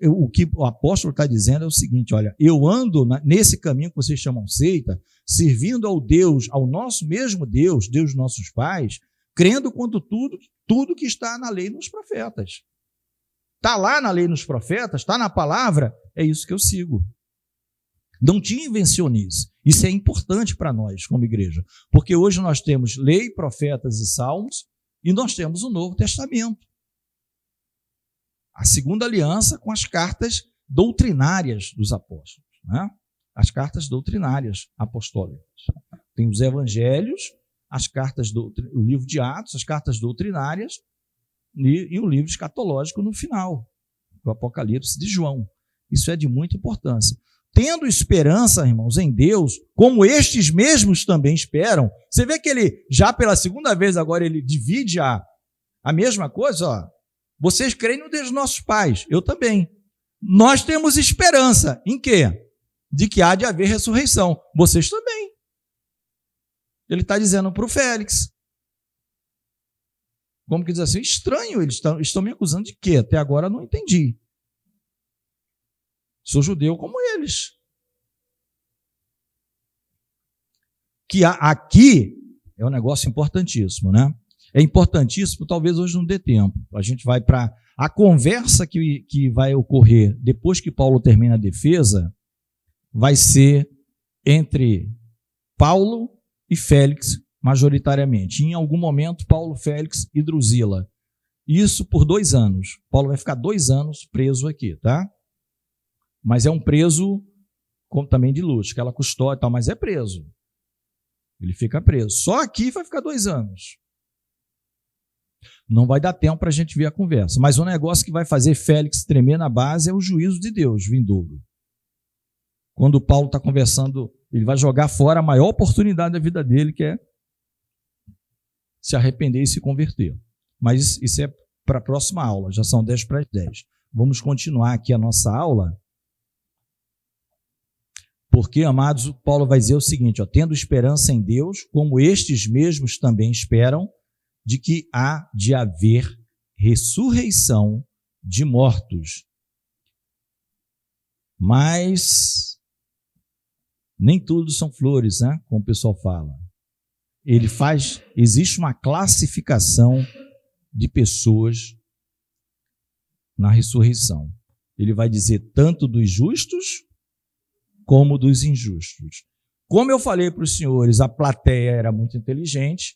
O que o apóstolo está dizendo é o seguinte, olha, eu ando nesse caminho que vocês chamam seita, servindo ao Deus, ao nosso mesmo Deus, Deus dos nossos pais, crendo quanto tudo que está na lei e nos profetas. Está lá na lei e nos profetas, está na palavra, é isso que eu sigo. Não te invencionize. Isso é importante para nós como igreja, porque hoje nós temos lei, profetas e salmos, e nós temos o Novo Testamento. A segunda aliança com as cartas doutrinárias dos apóstolos, né? As cartas doutrinárias apostólicas. Tem os evangelhos, as cartas o livro de Atos, as cartas doutrinárias e o livro escatológico no final, o Apocalipse de João. Isso é de muita importância. Tendo esperança, irmãos, em Deus, como estes mesmos também esperam. Você vê que ele, já pela segunda vez agora, ele divide a mesma coisa, ó. Vocês creem no Deus dos nossos pais, eu também. Nós temos esperança em quê? De que há de haver ressurreição. Vocês também. Ele está dizendo para o Félix. Como que diz assim? Estranho, eles estão me acusando de quê? Até agora eu não entendi. Sou judeu como eles. Que aqui é um negócio importantíssimo, né? É importantíssimo, talvez hoje não dê tempo. A gente vai para a conversa que vai ocorrer depois que Paulo termina a defesa, vai ser entre Paulo e Félix, majoritariamente. Em algum momento, Paulo, Félix e Drusila. Isso por 2 anos. Paulo vai ficar 2 anos preso aqui, tá? Mas é um preso como também de luxo, aquela custódia e tal, mas é preso. Ele fica preso. Só aqui vai ficar 2 anos. Não vai dar tempo para a gente ver a conversa. Mas o negócio que vai fazer Félix tremer na base é o juízo de Deus vindouro. Quando Paulo está conversando, ele vai jogar fora a maior oportunidade da vida dele, que é se arrepender e se converter. Mas isso é para a próxima aula, já são 10:10. Vamos continuar aqui a nossa aula, porque, amados, Paulo vai dizer o seguinte, ó, tendo esperança em Deus, como estes mesmos também esperam, de que há de haver ressurreição de mortos. Mas nem tudo são flores, né? Como o pessoal fala. Existe uma classificação de pessoas na ressurreição. Ele vai dizer tanto dos justos como dos injustos. Como eu falei para os senhores, a plateia era muito inteligente,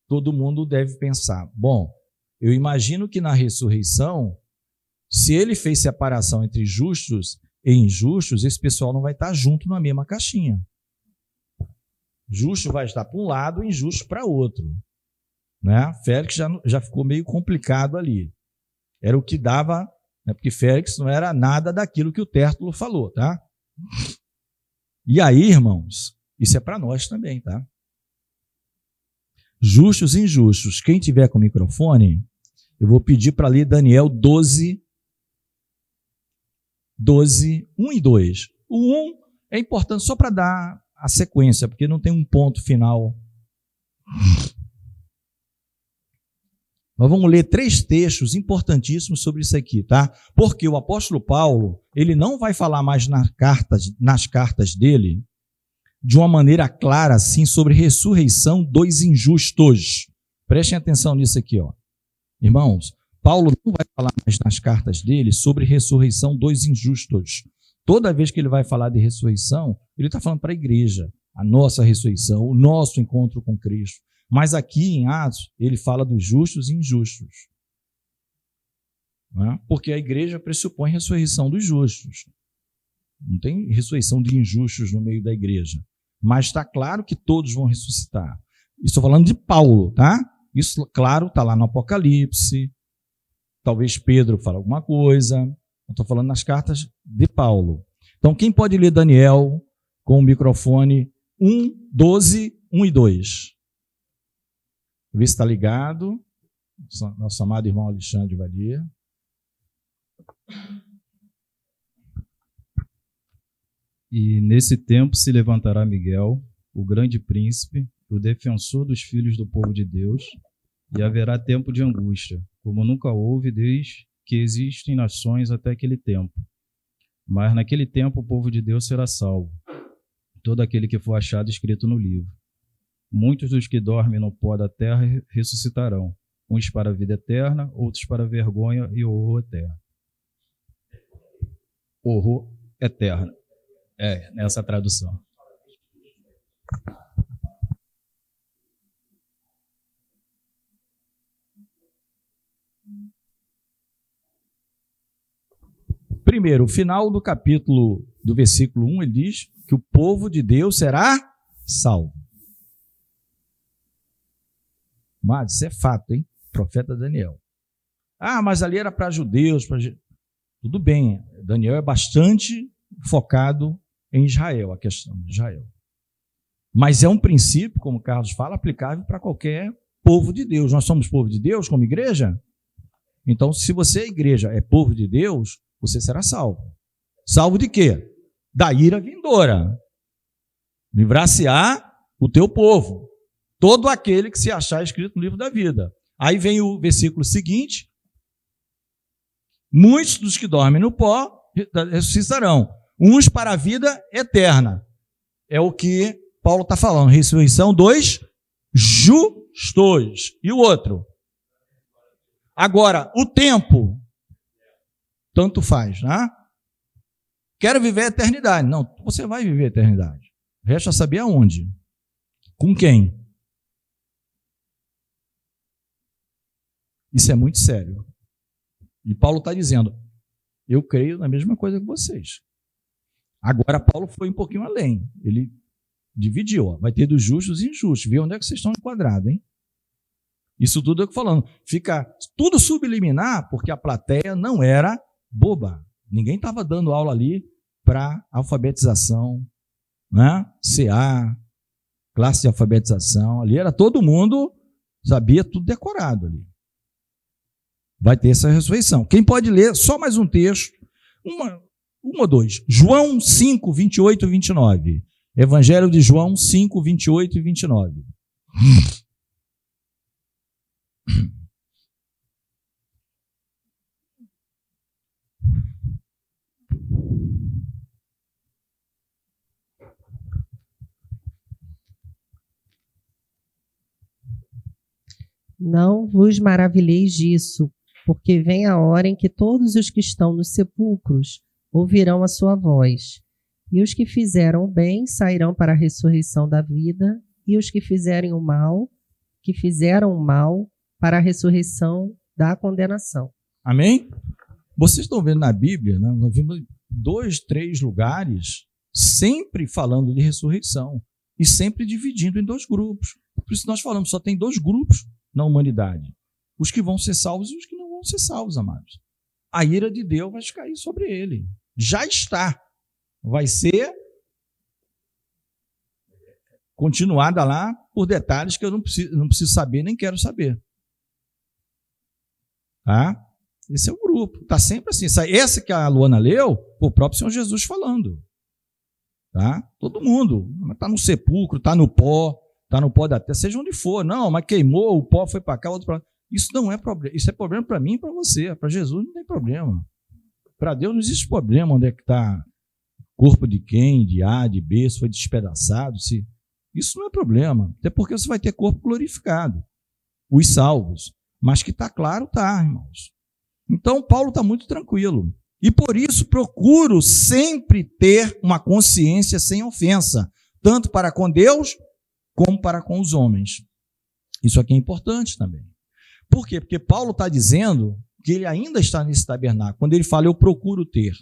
todo mundo deve pensar, bom, eu imagino que na ressurreição, se ele fez separação entre justos e injustos, esse pessoal não vai estar junto na mesma caixinha. Justo vai estar para um lado, injusto para outro. Né? Félix já ficou meio complicado ali. Era o que dava, né? Porque Félix não era nada daquilo que o Tértulo falou, tá? E aí, irmãos, isso é para nós também, tá? Justos e injustos. Quem tiver com o microfone, eu vou pedir para ler Daniel 12, 1 e 2. O 1 é importante só para dar a sequência, porque não tem um ponto final. Nós vamos ler 3 textos importantíssimos sobre isso aqui, tá? Porque o apóstolo Paulo, ele não vai falar mais nas cartas dele de uma maneira clara, assim, sobre ressurreição dos injustos. Prestem atenção nisso aqui, ó. Irmãos, Paulo não vai falar mais nas cartas dele sobre ressurreição dos injustos. Toda vez que ele vai falar de ressurreição, ele está falando para a igreja, a nossa ressurreição, o nosso encontro com Cristo. Mas aqui em Atos, ele fala dos justos e injustos. Né? Porque a igreja pressupõe a ressurreição dos justos. Não tem ressurreição de injustos no meio da igreja. Mas está claro que todos vão ressuscitar. Estou falando de Paulo, tá? Isso, claro, está lá no Apocalipse. Talvez Pedro fale alguma coisa. Eu estou falando nas cartas de Paulo. Então, quem pode ler Daniel com o microfone 1, 12, 1 e 2? Vê se está ligado. Nosso amado irmão Alexandre vai ler. E nesse tempo se levantará Miguel, o grande príncipe, o defensor dos filhos do povo de Deus, e haverá tempo de angústia, como nunca houve desde que existem nações até aquele tempo. Mas naquele tempo o povo de Deus será salvo, todo aquele que for achado escrito no livro. Muitos dos que dormem no pó da terra ressuscitarão, uns para a vida eterna, outros para a vergonha e horror eterno. Horror eterno. Nessa tradução. Primeiro, o final do capítulo, do versículo 1, ele diz que o povo de Deus será salvo. Mas isso é fato, hein? Profeta Daniel. Mas ali era para judeus. Tudo bem, Daniel é bastante focado em Israel, a questão de Israel. Mas é um princípio, como o Carlos fala, aplicável para qualquer povo de Deus. Nós somos povo de Deus como igreja? Então, se você, a igreja, é povo de Deus, você será salvo. Salvo de quê? Da ira vindoura. Livrar-se-á o teu povo. Todo aquele que se achar escrito no livro da vida. Aí vem o versículo seguinte. Muitos dos que dormem no pó ressuscitarão. Uns para a vida eterna. É o que Paulo está falando. Ressurreição dos justos. E o outro? Agora, o tempo, tanto faz, né? Quero viver a eternidade. Não, você vai viver a eternidade. Resta saber aonde. Com quem? Isso é muito sério. E Paulo está dizendo, eu creio na mesma coisa que vocês. Agora, Paulo foi um pouquinho além. Ele dividiu. Ó. Vai ter dos justos e injustos. Vê onde é que vocês estão enquadrados, hein? Isso tudo eu estou falando. Fica tudo subliminar, porque a plateia não era boba. Ninguém estava dando aula ali para alfabetização, né? CA, classe de alfabetização. Ali era todo mundo, sabia tudo decorado ali. Vai ter essa ressurreição. Quem pode ler só mais um texto, um ou dois. João 5, 28 e 29. Evangelho de João 5, 28 e 29. Não vos maravilheis disso, porque vem a hora em que todos os que estão nos sepulcros ouvirão a sua voz. E os que fizeram o bem sairão para a ressurreição da vida, e os que fizeram o mal para a ressurreição da condenação. Amém? Vocês estão vendo na Bíblia, né? Nós vimos 2, 3 lugares sempre falando de ressurreição e sempre dividindo em 2 grupos. Por isso nós falamos, só tem 2 grupos na humanidade. Os que vão ser salvos e os que não vão ser salvos, amados. A ira de Deus vai cair sobre ele. Já está. Vai ser continuada lá por detalhes que eu não preciso saber, nem quero saber. Tá? Esse é o grupo. Está sempre assim. Esse que a Luana leu, o próprio Senhor Jesus falando. Tá? Todo mundo. Está no sepulcro, está no pó da terra, seja onde for. Não, mas queimou, o pó foi para cá, outro para lá. Isso não é problema. Isso é problema para mim e para você. Para Jesus não tem problema. Para Deus não existe problema onde é que está corpo de quem, de A, de B, se foi despedaçado. Isso não é problema. Até porque você vai ter corpo glorificado. Os salvos. Mas que está claro, está, irmãos. Então, Paulo está muito tranquilo. E por isso procuro sempre ter uma consciência sem ofensa, tanto para com Deus como para com os homens. Isso aqui é importante também. Por quê? Porque Paulo está dizendo que ele ainda está nesse tabernáculo. Quando ele fala, eu procuro ter.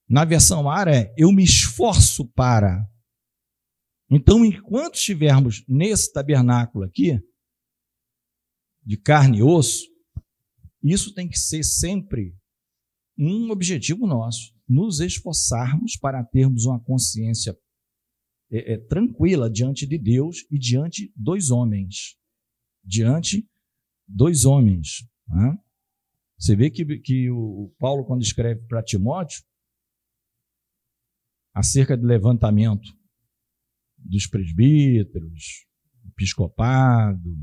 Na versão ARA é, eu me esforço para. Então, enquanto estivermos nesse tabernáculo aqui, de carne e osso, isso tem que ser sempre um objetivo nosso, nos esforçarmos para termos uma consciência tranquila diante de Deus e diante dos homens. Diante dos homens. Né? Você vê que o Paulo, quando escreve para Timóteo, acerca do levantamento dos presbíteros, episcopado,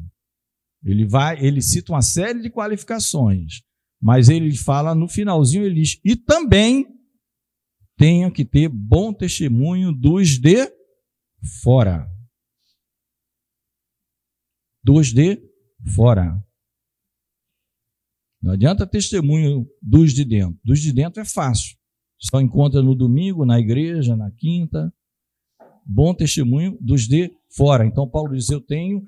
ele cita uma série de qualificações, mas ele fala no finalzinho, ele diz, e também tenham que ter bom testemunho dos de fora. Dos de fora. Não adianta testemunho dos de dentro. Dos de dentro é fácil. Só encontra no domingo, na igreja, na quinta. Bom testemunho dos de fora. Então Paulo diz,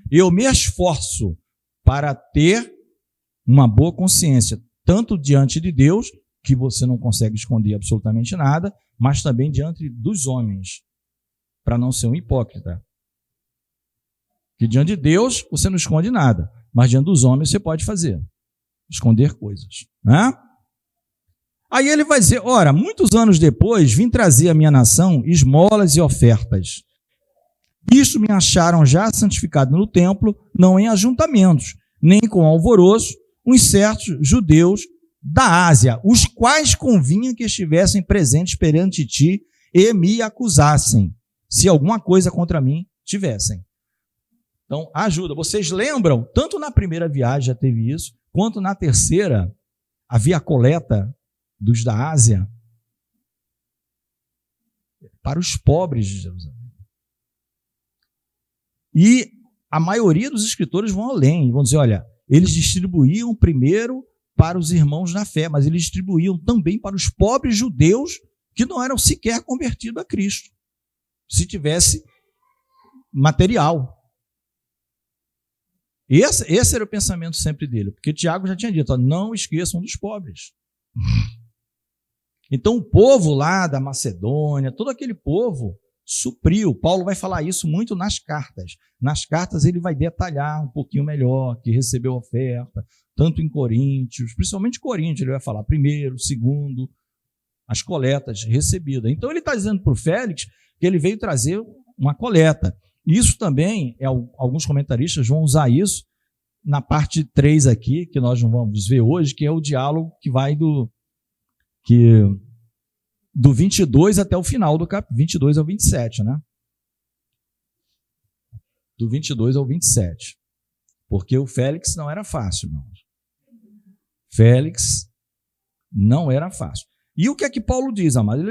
eu me esforço para ter uma boa consciência, tanto diante de Deus, que você não consegue esconder absolutamente nada, mas também diante dos homens, para não ser um hipócrita. Que diante de Deus você não esconde nada, mas diante dos homens você pode fazer, esconder coisas. Né? Aí ele vai dizer, ora, muitos anos depois vim trazer à minha nação esmolas e ofertas. Isto me acharam já santificado no templo, não em ajuntamentos, nem com alvoroço, uns certos judeus da Ásia, os quais convinha que estivessem presentes perante ti e me acusassem, se alguma coisa contra mim tivessem. Então, ajuda. Vocês lembram, tanto na primeira viagem já teve isso, quanto na terceira, havia a coleta dos da Ásia para os pobres de Jerusalém. E a maioria dos escritores vão além, vão dizer, olha, eles distribuíam primeiro para os irmãos na fé, mas eles distribuíam também para os pobres judeus que não eram sequer convertidos a Cristo, se tivesse material. Esse era o pensamento sempre dele, porque Tiago já tinha dito, ó, não esqueçam dos pobres. Então o povo lá da Macedônia, todo aquele povo supriu. Paulo vai falar isso muito nas cartas. Nas cartas ele vai detalhar um pouquinho melhor, que recebeu oferta, tanto em Coríntios, principalmente Coríntios, ele vai falar primeiro, segundo, as coletas recebidas. Então ele está dizendo para o Félix que ele veio trazer uma coleta. Isso também, alguns comentaristas vão usar isso na parte 3 aqui, que nós não vamos ver hoje, que é o diálogo que vai do 22 até o final do capítulo, 22 ao 27, né? Do 22 ao 27. Porque o Félix não era fácil, irmãos. Félix não era fácil. E o que é que Paulo diz, amado?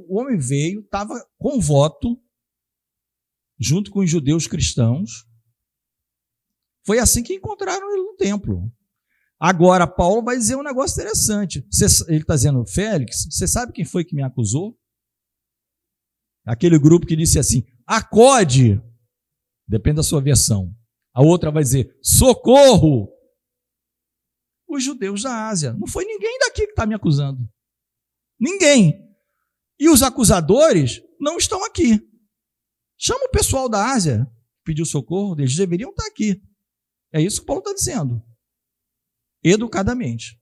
O homem veio, estava com voto, junto com os judeus cristãos. Foi assim que encontraram ele no templo. Agora, Paulo vai dizer um negócio interessante. Ele está dizendo, Félix, você sabe quem foi que me acusou? Aquele grupo que disse assim, acode, depende da sua versão. A outra vai dizer, socorro. Os judeus da Ásia. Não foi ninguém daqui que está me acusando. Ninguém. E os acusadores não estão aqui. Chama o pessoal da Ásia, que pediu socorro, eles deveriam estar aqui. É isso que Paulo está dizendo. Educadamente.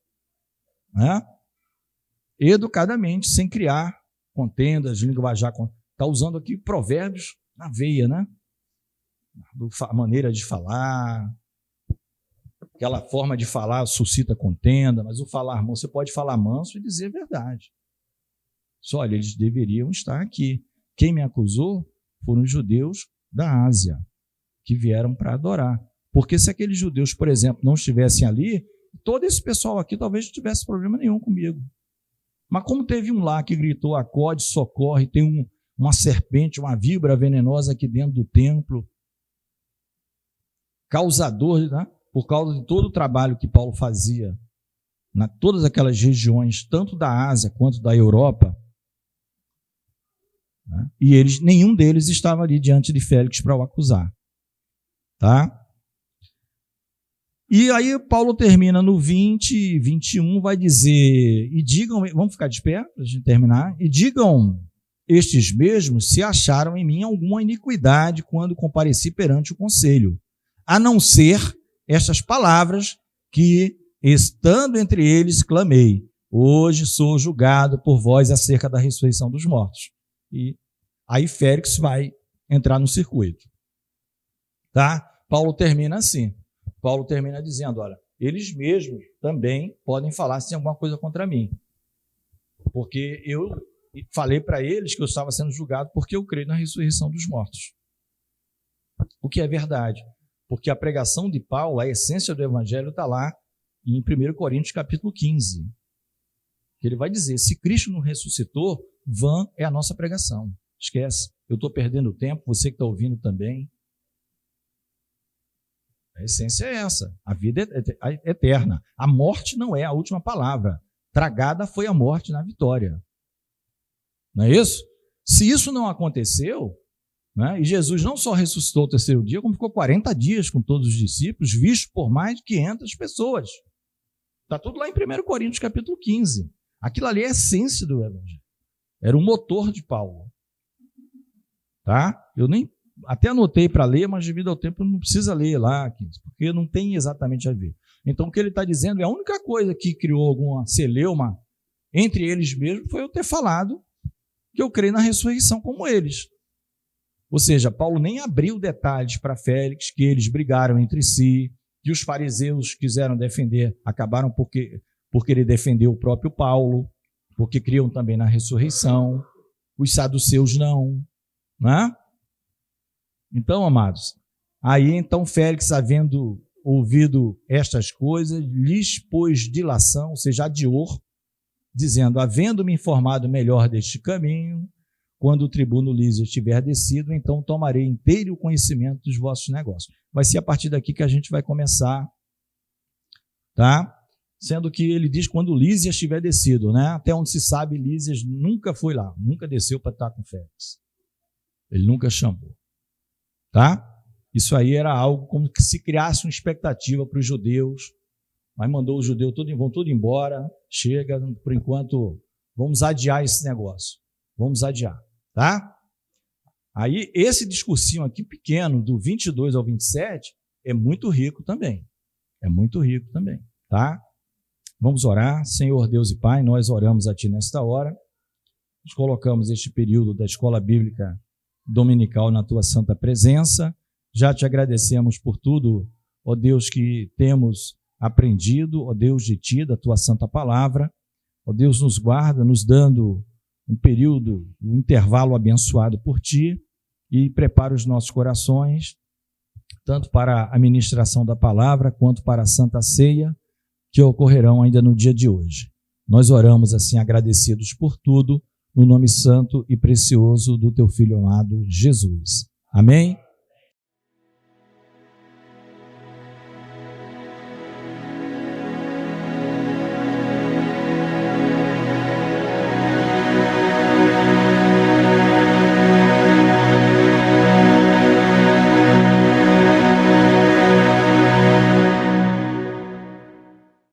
Né? Educadamente, sem criar contendas, linguajar. Está usando aqui provérbios na veia, né? Maneira de falar. Aquela forma de falar suscita contenda, mas o falar manso, você pode falar manso e dizer a verdade. Só, olha, eles deveriam estar aqui. Quem me acusou foram os judeus da Ásia, que vieram para adorar. Porque se aqueles judeus, por exemplo, não estivessem ali, todo esse pessoal aqui talvez não tivesse problema nenhum comigo. Mas como teve um lá que gritou, acode, socorre, tem uma serpente, uma víbora venenosa aqui dentro do templo, causador, né? Por causa de todo o trabalho que Paulo fazia todas aquelas regiões, tanto da Ásia quanto da Europa, né? E nenhum deles estava ali diante de Félix para o acusar. Tá? E aí Paulo termina no 20, 21, vai dizer, e digam, vamos ficar de pé para a gente terminar, e digam estes mesmos se acharam em mim alguma iniquidade quando compareci perante o conselho, a não ser estas palavras que, estando entre eles, clamei, hoje sou julgado por vós acerca da ressurreição dos mortos. E aí Félix vai entrar no circuito. Tá? Paulo termina assim. Paulo termina dizendo, olha, eles mesmos também podem falar se tem alguma coisa contra mim. Porque eu falei para eles que eu estava sendo julgado porque eu creio na ressurreição dos mortos. O que é verdade. Porque a pregação de Paulo, a essência do evangelho está lá em 1 Coríntios capítulo 15. Ele vai dizer, se Cristo não ressuscitou, vã é a nossa pregação. Esquece, eu estou perdendo tempo, você que está ouvindo também. A essência é essa, a vida é eterna. A morte não é a última palavra. Tragada foi a morte na vitória. Não é isso? Se isso não aconteceu, né, e Jesus não só ressuscitou o terceiro dia, como ficou 40 dias com todos os discípulos, visto por mais de 500 pessoas. Está tudo lá em 1 Coríntios capítulo 15. Aquilo ali é a essência do evangelho. Era o motor de Paulo. Tá? Eu nem até anotei para ler, mas devido ao tempo não precisa ler lá, porque não tem exatamente a ver. Então o que ele está dizendo é a única coisa que criou alguma celeuma entre eles mesmos foi eu ter falado que eu creio na ressurreição como eles. Ou seja, Paulo nem abriu detalhes para Félix, que eles brigaram entre si, que os fariseus quiseram defender, acabaram por querer defender o próprio Paulo, porque criam também na ressurreição, os saduceus não, né? Então, amados, aí então Félix, havendo ouvido estas coisas, lhes pôs dilação, ou seja, adiou, dizendo, havendo-me informado melhor deste caminho, quando o tribuno Lísias estiver descido, então tomarei inteiro conhecimento dos vossos negócios. Vai ser a partir daqui que a gente vai começar, tá? Sendo que ele diz quando Lísias estiver descido, né? Até onde se sabe, Lísias nunca foi lá, nunca desceu para estar com Félix. Ele nunca chamou. Tá? Isso aí era algo como que se criasse uma expectativa para os judeus, mas mandou os judeus vão tudo embora, chega, por enquanto, vamos adiar esse negócio, vamos adiar, tá? Aí esse discursinho aqui pequeno, do 22 ao 27, é muito rico também, tá? Vamos orar. Senhor Deus e Pai, nós oramos a Ti nesta hora, nós colocamos este período da escola bíblica dominical na Tua santa presença, já Te agradecemos por tudo, ó Deus, que temos aprendido, ó Deus, de Ti, da Tua santa palavra, ó Deus, nos guarda, nos dando um período, um intervalo abençoado por Ti, e prepara os nossos corações, tanto para a ministração da palavra, quanto para a santa ceia, que ocorrerão ainda no dia de hoje. Nós oramos assim agradecidos por tudo, no nome santo e precioso do Teu Filho amado, Jesus. Amém?